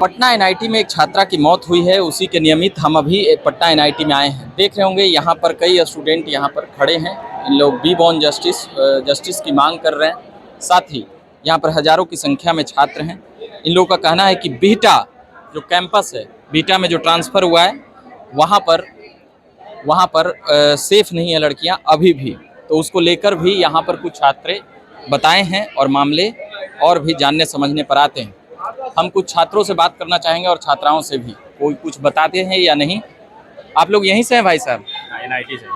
Patna NIT में एक छात्रा की मौत हुई है, उसी के नियमित हम अभी पटना एनआईटी में आए हैं। देख रहे होंगे यहाँ पर कई स्टूडेंट यहाँ पर खड़े हैं। इन लोग बी बॉर्न जस्टिस की मांग कर रहे हैं। साथ ही यहाँ पर हज़ारों की संख्या में छात्र हैं। इन लोगों का कहना है कि बिहटा जो कैंपस है, बिहटा में जो ट्रांसफ़र हुआ है वहाँ पर सेफ़ नहीं है लड़कियाँ अभी भी। तो उसको लेकर भी यहाँ पर कुछ छात्र बताए हैं और मामले और भी जानने समझने पर आते हैं। हम कुछ छात्रों से बात करना चाहेंगे और छात्राओं से भी, कोई कुछ बताते हैं या नहीं। आप लोग यहीं से हैं भाई साहब? एनआईटी से।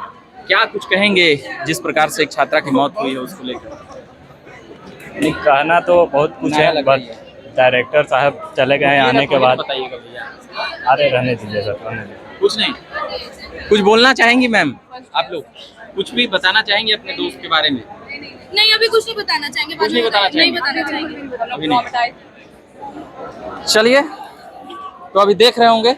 क्या कुछ कहेंगे जिस प्रकार से एक छात्रा की मौत हुई है उसको लेकर? नहीं, कहना तो बहुत कुछ है, बट डायरेक्टर साहब चले गए आने के बाद। बताइएगा भैया। अरे रहने दीजिए सर, रहने दीजिए। कुछ नहीं, कुछ बोलना चाहेंगी मैम? आप लोग कुछ भी बताना चाहेंगे अपने दोस्त के बारे में? नहीं, अभी कुछ नहीं बताना चाहेंगे। कुछ नहीं बताना चाहेंगे? नहीं बताना चाहेंगे अभी नहीं। चलिए, तो अभी देख रहे होंगे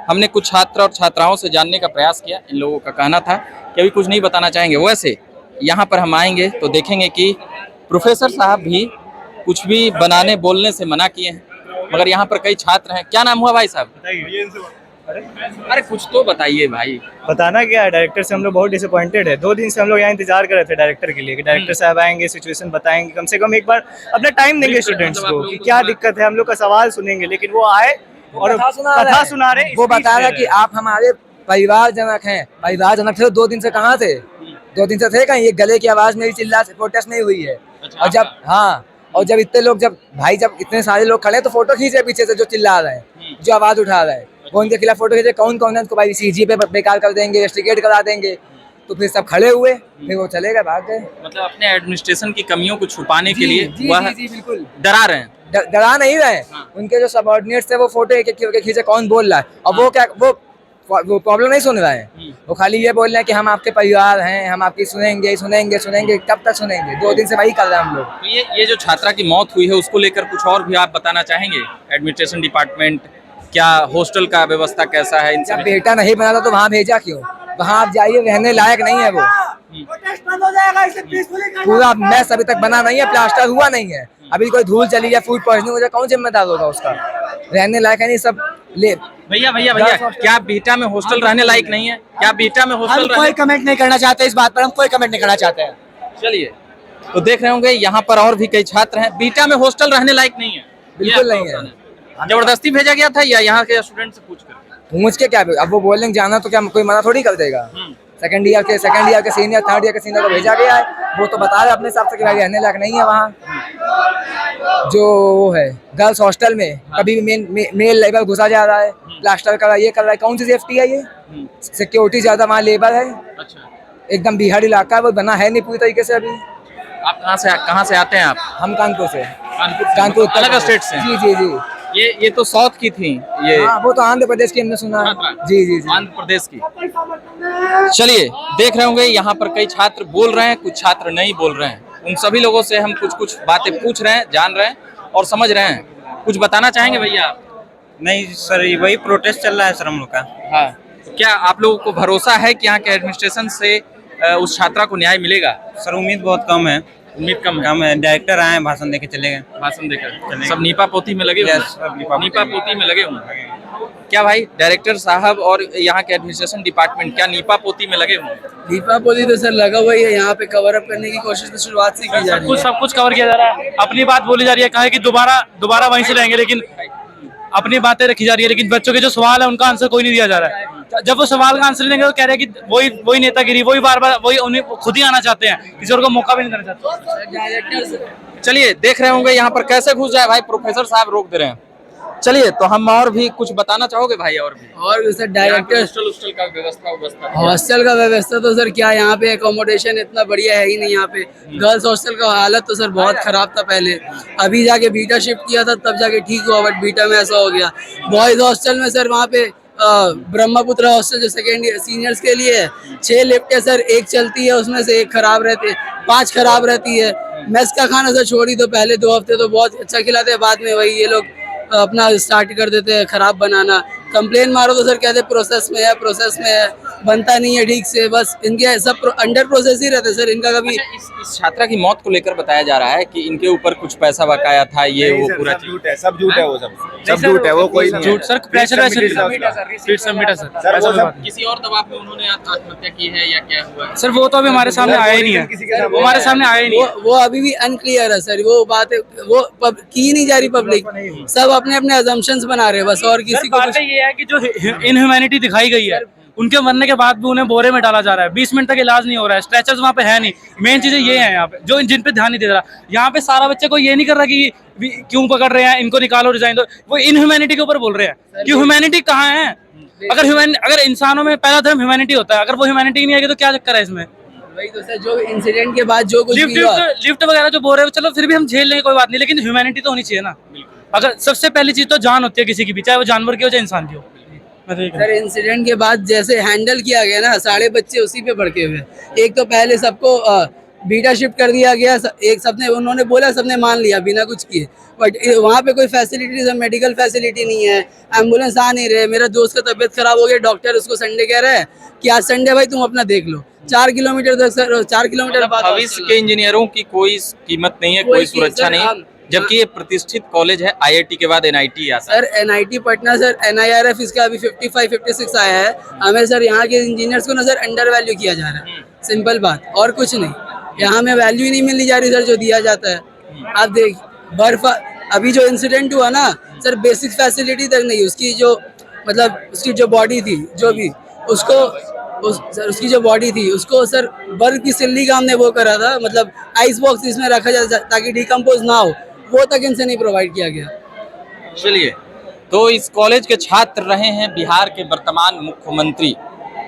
हमने कुछ छात्र और छात्राओं से जानने का प्रयास किया। इन लोगों का कहना था कि अभी कुछ नहीं बताना चाहेंगे। वैसे यहाँ पर हम आएंगे तो देखेंगे कि प्रोफेसर साहब भी कुछ भी बनाने बोलने से मना किए हैं, मगर यहाँ पर कई छात्र हैं। क्या नाम हुआ भाई साहब? अरे कुछ तो बताइए भाई। बताना क्या है, डायरेक्टर से हम लोग बहुत डिसअपॉइंटेड है। 2 दिन से हम लोग यहाँ इंतजार कर रहे थे डायरेक्टर के लिए कि डायरेक्टर साहब आएंगे, सिचुएशन बताएंगे, कम से कम एक बार अपना टाइम देंगे स्टूडेंट्स को कि क्या दिक्कत है, हम लोग का सवाल सुनेंगे। लेकिन वो आए और कथा सुना रहे। वो बता रहा कि आप हमारे परिवारजनक हैं। परिवारजनक थे 2 दिन से, कहाँ थे? 2 दिन से थे कहीं? ये गले की आवाज मेरी चिल्ला से प्रोटेस्ट नहीं हुई है। और जब और जब इतने लोग, जब इतने सारे लोग खड़े तो फोटो खींचे पीछे से, जो चिल्ला रहे हैं, जो आवाज उठा रहे हैं, वो उनके खिलाफ फोटो खींचे। कौन है उनको भाई सीजी पे बेकार कर देंगे, इन्वेस्टिगेट करा देंगे। तो फिर सब खड़े हुए, फिर वो चले गए, भाग गए। मतलब अपने एडमिनिस्ट्रेशन की कमियों को छुपाने के लिए वह बिल्कुल डरा रहे हैं। डरा नहीं रहे। उनके जो सबऑर्डिनेट्स थे वो फोटो एक एक खींचे, कौन बोल रहा है। और वो क्या, वो प्रॉब्लम नहीं सुन रहे हैं। वो खाली ये बोल रहे हैं कि हम आपके परिवार हैं, हम आपकी सुनेंगे। कब तक सुनेंगे? 2 दिन से वही कर रहे हैं हम लोग। तो ये जो छात्रा की मौत हुई है उसको लेकर कुछ और भी आप बताना चाहेंगे? एडमिनिस्ट्रेशन डिपार्टमेंट क्या, हॉस्टल का व्यवस्था कैसा है? जब बेटा नहीं बना था तो वहाँ भेजा क्यों? वहाँ आप जाइए, रहने लायक नहीं है वो। पूरा मैस अभी तक बना नहीं है, प्लास्टर हुआ नहीं है। अभी कोई धूल चली जाए, फूड पॉइजनिंग हो जाए, कौन जिम्मेदार होगा उसका? रहने लायक है नहीं सब। ले भैया क्या बिहटा में हॉस्टल रहने लायक नहीं है? क्या बिहटा में हॉस्टल? कोई कमेंट नहीं करना चाहते इस बात पर, हम कोई कमेंट नहीं करना चाहते हैं। चलिए, तो देख रहे होंगे यहाँ पर और भी कई छात्र हैं। बिहटा में हॉस्टल रहने लायक नहीं है, बिल्कुल नहीं है। जबरदस्ती भेजा गया था या यहाँ के स्टूडेंट से पूछ के क्या? अब वो बोलेंगे जाना तो क्या कोई मना थोड़ी कर देगा? सेकंड ईयर के सीनियर, थर्ड ईयर के सीनियर को भेजा गया है। वो तो बता रहे अपने हिसाब से कि भाई रहने लायक नहीं है वहाँ। जो वो है गर्ल्स हॉस्टल में कभी भी मेल लेबर घुसा जा रहा है, प्लास्टर कर रहा है, ये कर रहा है। कौन सी सेफ्टी है ये? सिक्योरिटी ज्यादा वहाँ लेबर है। एकदम बिहार इलाका है, वो बना है नहीं पूरी तरीके से अभी। आप कहाँ से आते हैं आप? हम कानपुर से। कानपुर अलग स्टेट से? जी। ये तो साउथ की थी ये। वो तो आंध्र प्रदेश की हमने सुना। जी। आंध्र प्रदेश की। चलिए, देख रहे होंगे यहाँ पर कई छात्र बोल रहे हैं, कुछ छात्र नहीं बोल रहे हैं। उन सभी लोगों से हम कुछ बातें पूछ रहे हैं, जान रहे हैं और समझ रहे हैं। कुछ बताना चाहेंगे भैया आप? नहीं सर, वही प्रोटेस्ट चल रहा है सर हम लोग का। हाँ, तो क्या आप लोगों को भरोसा है कि यहाँ के एडमिनिस्ट्रेशन से उस छात्रा को न्याय मिलेगा? सर उम्मीद बहुत कम है। उम्मीद कम है। डायरेक्टर आए, भाषण देके चले गए। भाषण देकर सब नीपा पोती में लगे हुए हैं। नीपा पोती में लगे हुए हैं। क्या भाई, डायरेक्टर साहब और यहाँ के एडमिनिस्ट्रेशन डिपार्टमेंट क्या नीपा पोती में लगे हुए हैं? नीपा पोती तो सर लगा हुआ ही है। यहाँ पे कवर अप करने की कोशिश तो शुरुआत से की जा रही है। सब कुछ कवर किया जा रहा है। अपनी बात बोली जा रही है, कहे कि दोबारा वहीं से रहेंगे, लेकिन अपनी बातें रखी जा रही है। लेकिन बच्चों के जो सवाल है उनका आंसर कोई नहीं दिया जा रहा है। जब वो सवाल का आंसर देंगे तो कह रहे हैं कि वही नेतागिरी, वही बार वही उन्हें खुद ही आना चाहते हैं, किसी और को मौका भी नहीं देना चाहते। चलिए, देख रहे होंगे यहाँ पर कैसे घुस जाए भाई, प्रोफेसर साहब रोक दे रहे हैं। चलिए, तो हम और भी कुछ बताना चाहोगे भाई? और सर डायरेक्टर हॉस्टल का व्यवस्था हॉस्टल का व्यवस्था तो सर क्या, यहाँ पे एकोमोडेशन इतना बढ़िया है ही नहीं। यहाँ पे गर्ल्स हॉस्टल का हालत तो सर बहुत खराब था पहले। अभी जाके बीटा शिफ्ट किया था तब जाके ठीक हुआ, बट बीटा में ऐसा हो गया। बॉयज हॉस्टल में सर वहाँ पे ब्रह्मपुत्र हॉस्टल जो सेकेंड सीनियर्स के लिए है, 6 लिफ्ट है सर, 1 चलती है, उसमें से 1 खराब रहती है, 5 खराब रहती है। मेस का खाना सर छोड़ ही दो, पहले 2 हफ्ते तो बहुत अच्छा खिलाते हैं, बाद में वही ये लोग अपना स्टार्ट कर देते हैं खराब बनाना। कंप्लेन मारो तो सर कहते प्रोसेस में है, बनता नहीं है ठीक से, बस इनके सब अंडर प्रोसेस ही रहते सर, इनका कभी इस छात्रा की मौत को लेकर बताया जा रहा है कि इनके ऊपर कुछ पैसा बकाया था, ये वो पूरा सब झूठ है, सब झूठ है, वो सब झूठ है, वो कोई नहीं है। झूठ सर, प्रेशर वैसे सीट सबमिट है सर, ऐसा बात नहीं। किसी और दबाव में उन्होंने आत्महत्या की है या क्या हुआ है? सर वो तो अभी हमारे सामने आया ही नहीं है, वो हमारे सामने आया ही नहीं है। वो अभी भी अनक्लियर है सर, वो बात है, वो की नहीं जा रही पब्लिक, सब अपने अपने अजम्पशंस बना रहे हैं बस, और किसी को बात ये है कि जो इनह्यूमैनिटी दिखाई गई है, उनके मरने के बाद भी उन्हें बोरे में डाला जा रहा है, 20 मिनट तक इलाज नहीं हो रहा है, स्ट्रेचर्स वहाँ पे है नहीं। मेन चीजें ये हैं यहाँ पे जो जिन पे ध्यान नहीं दे रहा। यहाँ पे सारा बच्चे को ये नहीं कर रहा कि क्यों पकड़ रहे हैं, इनको निकालो, रिजाइन दो, वो इनह्यूमैनिटी के ऊपर बोल रहे हैं कि ह्यूमैनिटी कहाँ है। अगर इंसानों में पहला धर्म ह्यूमैनिटी होता है, अगर वो ह्यूमैनिटी नहीं आएगी तो क्या चक्कर है इसमें। वही तो सर, जो इंसिडेंट के बाद जो कुछ भी हुआ, लिफ्ट वगैरह जो बोल रहे हो चलो फिर भी हम झेल लेंगे, कोई बात नहीं, लेकिन ह्यूमैनिटी तो होनी चाहिए ना। अगर सबसे पहली चीज तो जान होती है किसी की भी, चाहे वो जानवर की हो चाहे इंसान की हो। सर इंसिडेंट के बाद जैसे हैंडल किया गया ना, सारे बच्चे उसी पे भड़के हुए। एक तो पहले सबको बीटा शिफ्ट कर दिया गया, एक सबने उन्होंने बोला, सबने मान लिया बिना कुछ किए, बट वहाँ पे कोई फैसिलिटीज, मेडिकल फैसिलिटी नहीं है, एम्बुलेंस आ नहीं रहे। मेरा दोस्त का तबीयत खराब हो गया, डॉक्टर उसको संडे कह रहा है कि आज संडे भाई तुम अपना देख लो, 4 किलोमीटर तक सर, 4 किलोमीटर बाद भविष्य के इंजीनियरों की कोई कीमत नहीं है, कोई सुरक्षा नहीं है, जबकि ये प्रतिष्ठित कॉलेज है, IIT के बाद NIT आता है। Sir NIT Patna sir, NIRF इसका अभी 55-56 आया है। हमें सर यहाँ के इंजीनियर्स को ना सर अंडर वैल्यू किया जा रहा है, सिंपल बात, और कुछ नहीं। यहाँ में वैल्यू ही नहीं मिलनी जा रही सर जो दिया जाता है। आप देख बर्फ, अभी जो इंसिडेंट हुआ ना सर, बेसिक फैसिलिटी तक नहीं, उसकी जो मतलब उसकी जो बॉडी थी, जो भी उसको सर उसकी जो बॉडी थी उसको सर बर्फ की सिल्ली का हमने वो करा था, मतलब आइस बॉक्स इसमें रखा जाता ताकि डिकम्पोज ना हो, वो तक इनसे नहीं प्रोवाइड किया गया। चलिए, तो इस कॉलेज के छात्र रहे हैं बिहार के वर्तमान मुख्यमंत्री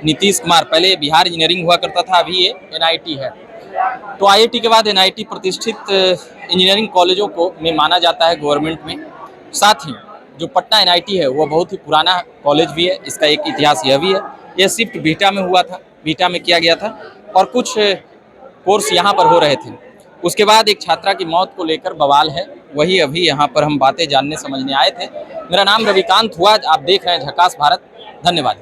नीतीश कुमार। पहले बिहार इंजीनियरिंग हुआ करता था, अभी ये NIT है। तो IIT के बाद NIT प्रतिष्ठित इंजीनियरिंग कॉलेजों को में माना जाता है गवर्नमेंट में। साथ ही जो पटना NIT है वो बहुत ही पुराना कॉलेज भी है, इसका एक इतिहास यह भी है। यह शिफ्ट बीटा में हुआ था, बीटा में किया गया था और कुछ कोर्स यहाँ पर हो रहे थे। उसके बाद एक छात्रा की मौत को लेकर बवाल है, वही अभी यहाँ पर हम बातें जानने समझने आए थे। मेरा नाम रविकांत हुआ, आप देख रहे हैं झकास भारत। धन्यवाद।